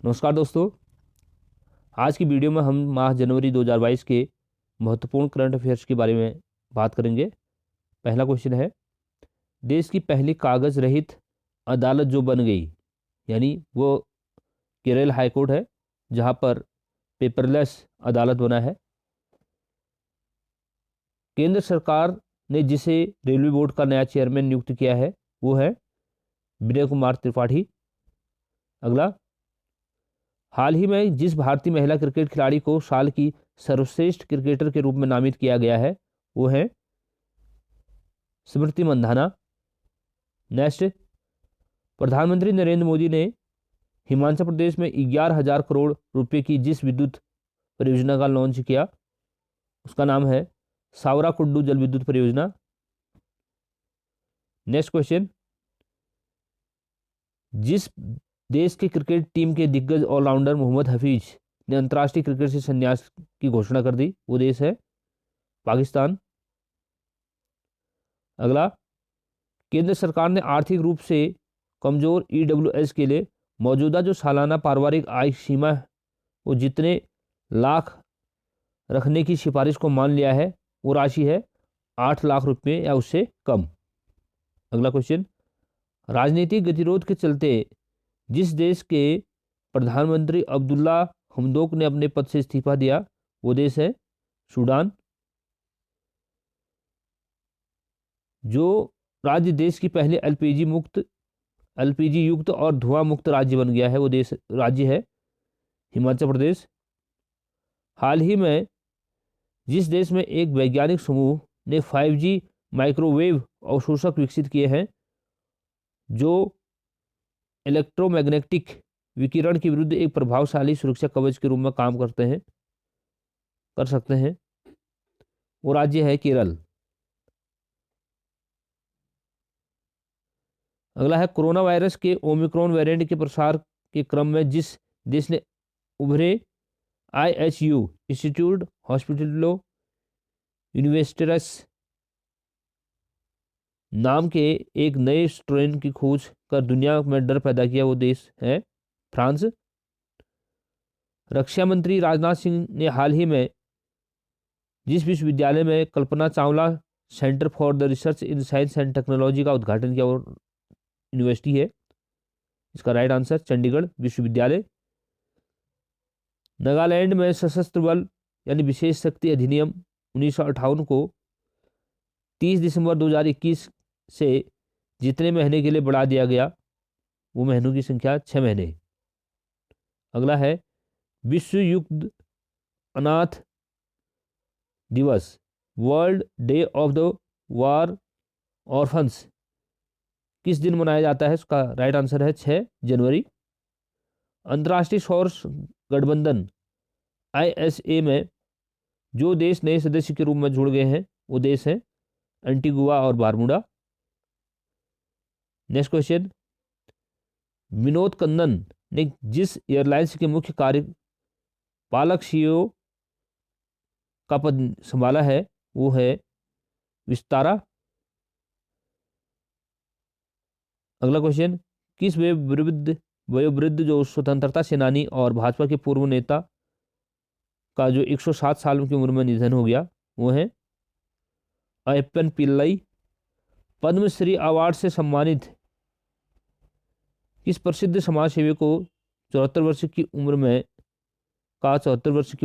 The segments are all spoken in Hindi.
नमस्कार दोस्तों। आज की वीडियो में हम माह जनवरी 2022 के महत्वपूर्ण करंट अफेयर्स के बारे में बात करेंगे। पहला क्वेश्चन है, देश की पहली कागज रहित अदालत जो बन गई, यानी वो केरल हाई कोर्ट है जहां पर पेपरलेस अदालत बना है। केंद्र सरकार ने जिसे रेलवे बोर्ड का नया चेयरमैन नियुक्त किया है वो है विनय कुमार त्रिपाठी। अगला, हाल ही में जिस भारतीय महिला क्रिकेट खिलाड़ी को साल की सर्वश्रेष्ठ क्रिकेटर के रूप में नामित किया गया है वो है स्मृति मंधाना। नेक्स्ट, प्रधानमंत्री नरेंद्र मोदी ने हिमाचल प्रदेश में 11,000 करोड़ रुपए की जिस विद्युत परियोजना का लॉन्च किया उसका नाम है सावरा कुड्डू जल विद्युत परियोजना। नेक्स्ट क्वेश्चन, जिस देश की क्रिकेट टीम के दिग्गज ऑलराउंडर मोहम्मद हफीज ने अंतर्राष्ट्रीय क्रिकेट से संन्यास की घोषणा कर दी वो देश है पाकिस्तान। अगला, केंद्र सरकार ने आर्थिक रूप से कमजोर ईडब्ल्यूएस के लिए मौजूदा जो सालाना पारिवारिक आय सीमा है वो जितने लाख रखने की सिफारिश को मान लिया है वो राशि है 8 लाख रुपए या उससे कम। अगला क्वेश्चन, राजनीतिक गतिरोध के चलते जिस देश के प्रधानमंत्री अब्दुल्ला हमदोक ने अपने पद से इस्तीफा दिया वो देश है सूडान। जो राज्य देश की पहले एलपीजी युक्त और धुआं मुक्त राज्य बन गया है वो देश राज्य है हिमाचल प्रदेश। हाल ही में जिस देश में एक वैज्ञानिक समूह ने 5G माइक्रोवेव अवशोषक विकसित किए हैं जो इलेक्ट्रोमैग्नेटिक विकिरण के विरुद्ध एक प्रभावशाली सुरक्षा कवच के रूप में काम कर सकते हैं वो राज्य है केरल। अगला है, कोरोना वायरस के ओमिक्रॉन वेरिएंट के प्रसार के क्रम में जिस देश ने उभरे IHU इंस्टीट्यूट हॉस्पिटलो यूनिवर्सिटस नाम के एक नए स्ट्रेन की खोज कर दुनिया में डर पैदा किया वो देश है फ्रांस। रक्षा मंत्री राजनाथ सिंह ने हाल ही में जिस विश्वविद्यालय में Kalpana Chawla centre for the research in science and technology का उद्घाटन किया वो यूनिवर्सिटी है, इसका राइट आंसर चंडीगढ़ विश्वविद्यालय। नागालैंड में सशस्त्र बल यानी विशेष शक्ति अधिनियम 1958 को 30 दिसंबर 2021 से जितने महीने के लिए बढ़ा दिया गया वो महीनों की संख्या 6 महीने। अगला है, विश्व युद्ध अनाथ दिवस world day of the war orphans किस दिन मनाया जाता है, इसका राइट आंसर है 6 जनवरी। अंतर्राष्ट्रीय सौर गठबंधन ISA में जो देश नए सदस्य के रूप में जुड़ गए हैं वो देश है एंटीगुआ और Bermuda. Next question, Vinod Kannan ने जिस एयरलाइंस के मुख्य कार्यपालक CEO का पद संभाला है वो है विस्तारा। अगला क्वेश्चन, किस वयोवृद्ध जो स्वतंत्रता सेनानी और भाजपा के पूर्व नेता का जो 107 साल की उम्र में निधन हो गया वो है अयप्पन पिल्लई। पद्मश्री अवार्ड से सम्मानित किस प्रसिद्ध समाज सेवी को 74 वर्ष की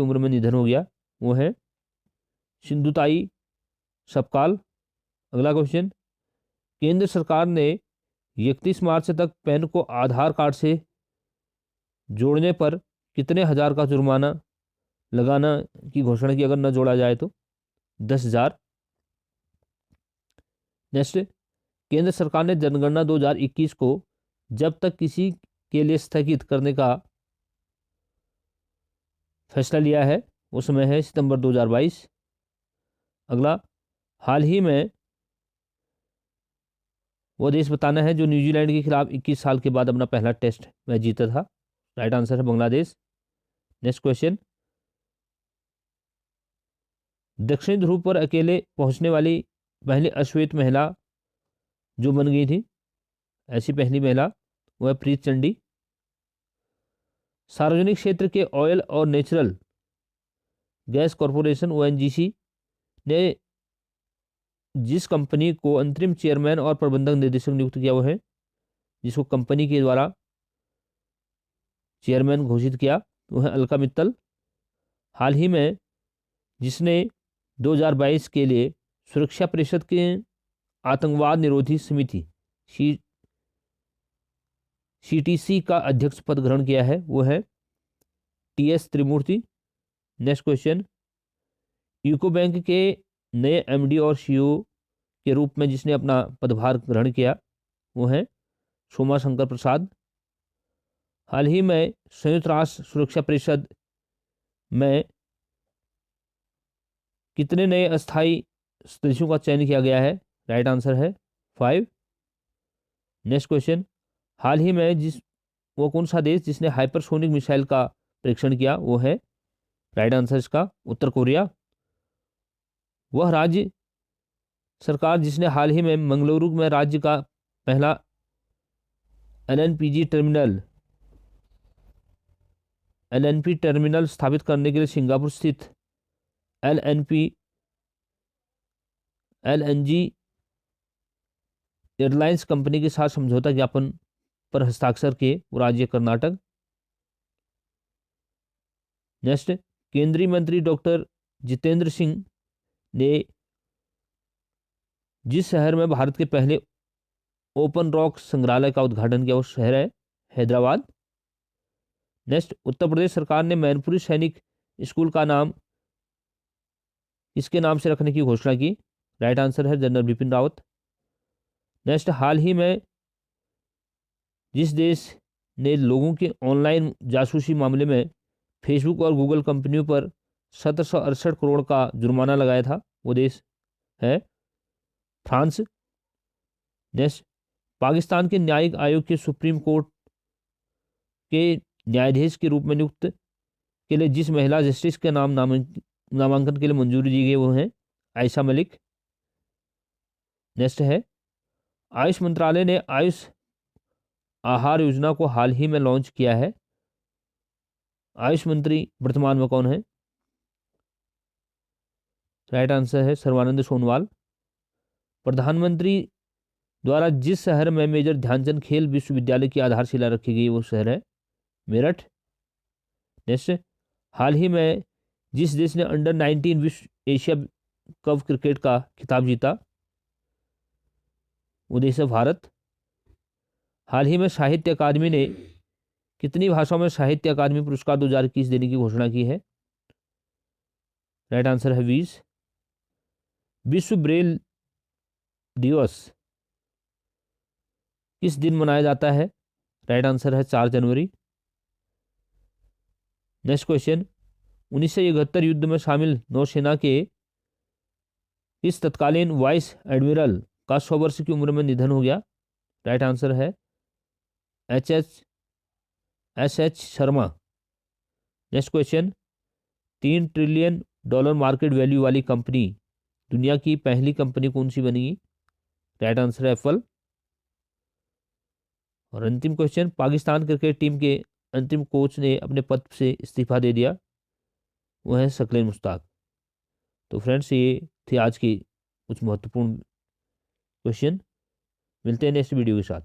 उम्र में निधन हो गया वो है सिंधुताई सपकाल। अगला क्वेश्चन, केंद्र सरकार ने 31 मार्च तक पैन को आधार कार्ड से जोड़ने पर कितने हजार का जुर्माना लगाना की घोषणा की, अगर न जोड़ा जाए तो 10,000। नेक्स्ट, केंद्र सरकार ने जनगणना 2021 को जब तक किसी के लिए स्थगित करने का फैसला लिया है वो समय है सितंबर 2022। अगला, हाल ही में वो देश बताना है जो न्यूजीलैंड के खिलाफ 21 साल के बाद अपना पहला टेस्ट मैच जीता था, राइट आंसर है बांग्लादेश। नेक्स्ट क्वेश्चन, दक्षिण ध्रुव पर अकेले पहुंचने वाली पहली अश्वेत महिला जो बन गई थी, ऐसी पहली महिला वो है प्रीत चंडी। सार्वजनिक क्षेत्र के ऑयल और नेचुरल गैस कॉरपोरेशन ओएनजीसी ने जिस कंपनी को अंतरिम चेयरमैन और प्रबंधक निदेशक नियुक्त किया वो है, जिसको कंपनी के द्वारा चेयरमैन घोषित किया, वो है अलका मित्तल। हाल ही में जिसने 2022 के लिए सुरक्षा परिषद के आतंकवाद निरोधी समिति सीटीसी का अध्यक्ष पद ग्रहण किया है, वो है टीएस त्रिमूर्ति। नेक्स्ट क्वेश्चन, यूको बैंक के नए एमडी और सीईओ के रूप में जिसने अपना पदभार ग्रहण किया, वो है सोमा शंकर प्रसाद। हाल ही में संयुक्त राष्ट्र सुरक्षा परिषद में कितने नए अस्थायी सदस्यों का चयन किया गया है? राइट आंसर है 5। नेक्स्ट क्वेश्चन, हाल ही में वो कौन सा देश जिसने हाइपरसोनिक मिसाइल का परीक्षण किया? वो है राइट आंसर इसका उत्तर कोरिया। वह राज्य सरकार जिसने हाल ही में मंगलुरु में राज्य का पहला एलएनपी टर्मिनल स्थापित करने के लिए सिंगापुर स्थित एलएनजी एयरलाइंस कंपनी के साथ समझौता ज्ञापन पर हस्ताक्षर किए, वो राज्य कर्नाटक। नेक्स्ट, केंद्रीय मंत्री डॉक्टर जितेंद्र सिंह ने जिस शहर में भारत के पहले ओपन रॉक संग्रहालय का उद्घाटन किया, वो शहर है हैदराबाद। नेक्स्ट, उत्तर प्रदेश सरकार ने मैनपुरी सैनिक स्कूल का नाम इसके नाम से रखने की घोषणा की। राइट आंसर है जनरल बिपिन रावत। नेक्स्ट, हाल ही में जिस देश ने लोगों के ऑनलाइन जासूसी मामले में फेसबुक और गूगल कंपनियों पर 1768 करोड़ का जुर्माना लगाया था, वो देश है फ्रांस। नेक्स्ट, पाकिस्तान के न्यायिक आयोग के सुप्रीम कोर्ट के न्यायाधीश के रूप में नियुक्त के लिए जिस महिला जस्टिस के नामांकन के लिए मंजूरी दी गई, वो है आयशा मलिक। नेक्स्ट है, आयुष मंत्रालय ने आयुष आहार योजना को हाल ही में लॉन्च किया है। आयुष मंत्री वर्तमान में कौन है? राइट आंसर है सर्बानंद सोनोवाल। प्रधानमंत्री द्वारा जिस शहर में मेजर ध्यानचंद खेल विश्वविद्यालय की आधारशिला रखी गई, वो शहर है मेरठ। नेक्स्ट, हाल ही में जिस देश ने अंडर 19 विश्व एशिया कप क्रिकेट का खिताब जीता, वो देश है भारत। हाल ही में साहित्य अकादमी ने कितनी भाषाओं में साहित्य अकादमी पुरस्कार 2021 देने की घोषणा की है? राइट आंसर है 20। विश्व ब्रेल दिवस किस दिन मनाया जाता है? राइट आंसर है 4 जनवरी। नेक्स्ट क्वेश्चन, 1971 युद्ध में शामिल नौसेना के इस तत्कालीन वाइस एडमिरल का 100 वर्ष की उम्र में निधन हो गया? राइट आंसर है S H Sharma. Next question, $3 trillion market value वाली कंपनी दुनिया की पहली कंपनी कौन सी बनेगी? राइट आंसर है एप्पल। और अंतिम क्वेश्चन, पाकिस्तान क्रिकेट टीम के अंतिम कोच ने अपने पद से इस्तीफा दे दिया, वो है शकील मुश्ताक। तो फ्रेंड्स, ये थे आज की कुछ महत्वपूर्ण क्वेश्चन। मिलते हैं नेक्स्ट वीडियो के साथ।